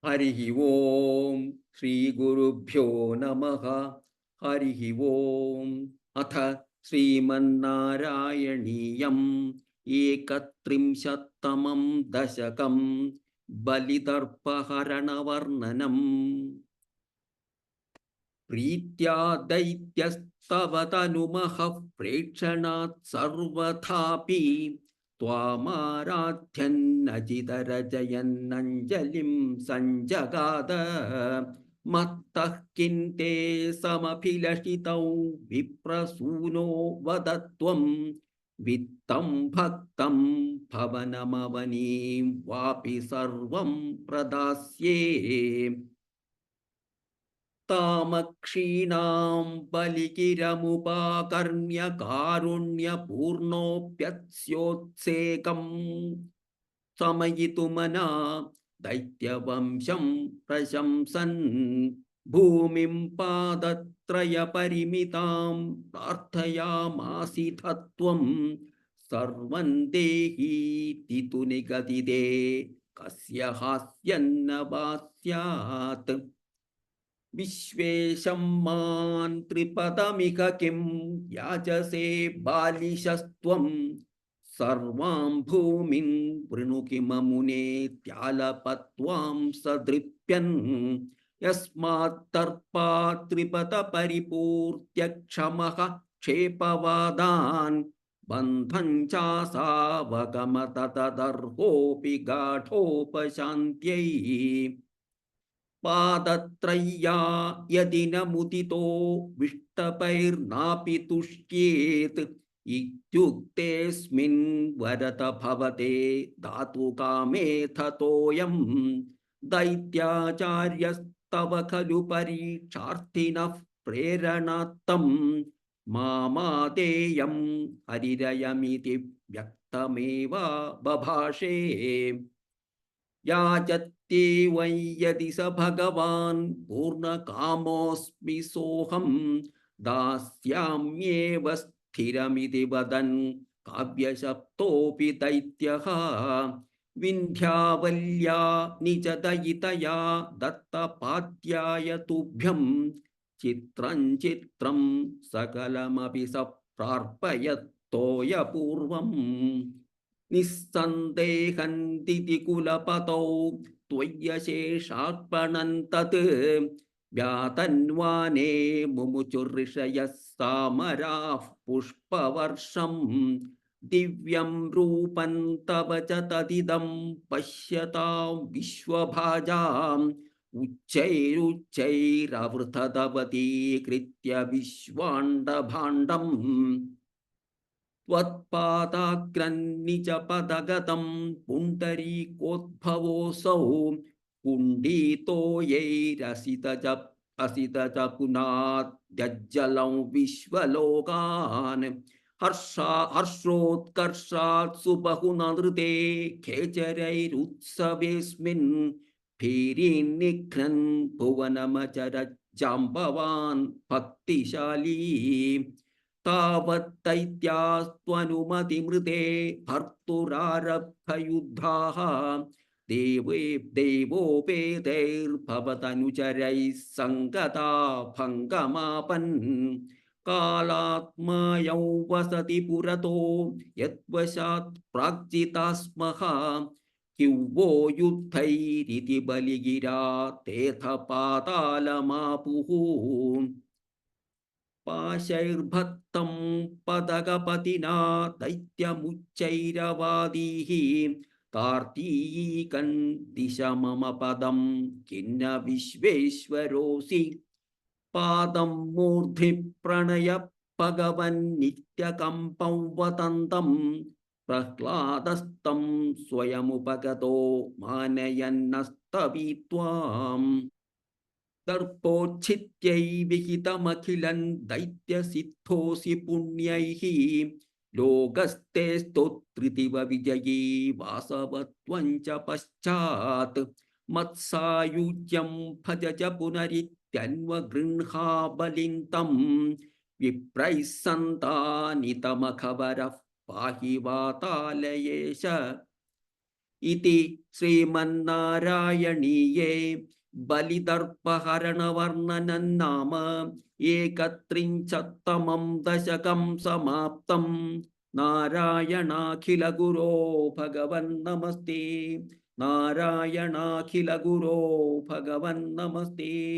ഹരിഃ ഓം ശ്രീ ഗുരുഭ്യോ നമഃ. ഹരിഃ ഓം. അഥ ശ്രീമന്നാരായണീയം ഏകത്രിംശത്തമം ദശകം ബലിതർപ്പഹരണവർണ്ണനം. പ്രീത്യാ ദൈത്യസ്തവ തനുമഹഃ പ്രേക്ഷണാത് സർവഥാപി ത്വാമാരാധ്യന്നജിതരജയന്നഞ്ജലിം സഞ്ജഗാത. മത്തഃ കിം തേ സമഭിലഷിതൗ വിപ്രസൂനോ വദത്വം വിത്തം ഭക്തം ഭവനമവനീം വാപി സർവം പ്രദാസ്യേ. താമക്ഷീണാം ബലികിരമുപാകർണ്യ കാരുണ്യപൂർണോപ്യസ്യോത്സേകം സമയിതുമനാ ദൈത്യവംശം പ്രശംസൻ ഭൂമിം പാദത്രയപരിമിതാം പ്രാർത്ഥയാമാസിധത്വം സർവം ദേഹീതി നിഗദിതേ കസ്യ ഹാസ്യന്ന വാസ്യാത്. വിശ്വേശം മാൻ ത്രിപദമിക കിം യാചസേ ബാലിശസ്ത്വം സർവാം ഭൂമിൻ വൃണു കിമമുനേത്യാലപത്വാം സദൃപ്യൻ. യസ്മാത്തർപ്പാത് ത്രിപദ പരിപൂർത്യ ക്ഷമഃ ക്ഷേപവാദാൻ ബന്ധം ചാസാവഗമത തദർഹോപി ഗാഠോപശാന്ത്यै. പാദത്രയ്യാ യദി ന മുദിതോ വിഷ്ടപൈർനാപി തുഷ്യേത് ഇത്യുക്തേസ്മിൻ വരത ഭവതേ ധാതുകാമേഥതോയം. ദൈത്യാചാര്യസ്തവ ഖലു പരീക്ഷാർത്ഥിനഃ പ്രേരണാത്തം മാമാദേയം ഹരിരയമിതി വ്യക്തമേവ ബഭാഷേ. യാചത്യേ വൈ യദി സ ഭഗവാൻ പൂർണ്ണകാമോസ്മി സോഹം ദാസ്യാമ്യേവ സ്ഥിരമിതി വദൻ കാവ്യശബ്ദോപി ദൈത്യഃ. വിന്ധ്യാവല്യാ നിജദയിതയാ ദത്തപാദ്യായ തുഭ്യം ചിത്രം ചിത്രം സകലമപി സ പ്രാർപ്പയത്തോയപൂർവം. നിസ്സന്ദേഹന്തിതി കുലപതൗ ത്വയ്യശേഷാർപ്പണം തത് വ്യാതന്വാനേ മുമുചുർഋഷയഃ സാമരാഃ പുഷ്പവർഷം. ദിവ്യം രൂപം തവ ച തദിദം പശ്യതാം വിശ്വഭാജാം ഉച്ചൈരുച്ചൈരവൃതവതീകൃത്യ വിശ്വാണ്ഡഭാണ്ഡം. ത്വത്പാദാഗ്രന്നിജ പദഗതം പുണ്ഡരീകോദ്ഭവോऽസൗ കുണ്ഡീതോ യൈരസിത പുനാദ്യജ്ജലം വിശ്വലോകാൻ. ഹർഷോത്കർഷാത് സുബഹുനൃതേ ഖേചരൈരുത്സവേസ്മിൻ ഭീരീന്നിഘ്നൻ ഭുവനമചരജാംബവാൻ ഭക്തിശാലീ. താവത്തൈത്യാസ്ത്വനുമതിമൃതേ ഭർത്തുരാരബ്ധയുദ്ധാഃ ദേവോപേതൈർഭവതനുചരൈः സങ്കതാ ഭംഗമാപൻ. കാലാത്മായൗ വസതി പുരതോ യദ്വശാത് പ്രാഗ്ജിതാ സ്മഃ കിവ്വോ യുദ്ധൈരിതി ബലിഗിരാ തേഥ പാതാളമാപുഃ. പാശൈർഭക്തം പദകപതിനാ ദൈത്യമുച്ചൈരവാദീഃ കാർത്തീകൻ ദിശ മമ പദം കിന്ന വിശ്വേശ്വരോസി. പാദം മൂർധി പ്രണയ ഭഗവൻ നിത്യകമ്പം വദന്തം പ്രഹ്ലാദസ്തം സ്വയമുപഗതോ മാനയന്നസ്തവീത്വാം. ദർപ്പോച്ഛിത്യൈ വിഹിതമഖിലൻ ദൈത്യസിദ്ധോസി പുണ്യൈഃ ലോകസ്തേ സ്തോത്രിതിവ വിജയീ വാസവത്വം ച പശ്ചാത്. മത്സായുജ്യം ഭജ ച പുനരിത്യന്വഗൃഹാ ബലിം തം വിപ്രൈഃ സന്താനിതമഖബരഃ പാഹി വാതാലയേശ. ഇതി ശ്രീമന്നാരായണീയേ ബലിതർപ്പഹരണവർണ്ണനം നാമ ഏകത്രിംശത്തമം ദശകം സമാപ്തം. നാരായണാഖില ഗുരോ ഭഗവൻ നമസ്തേ. നാരായണാഖില ഗുരോ ഭഗവൻ നമസ്തേ.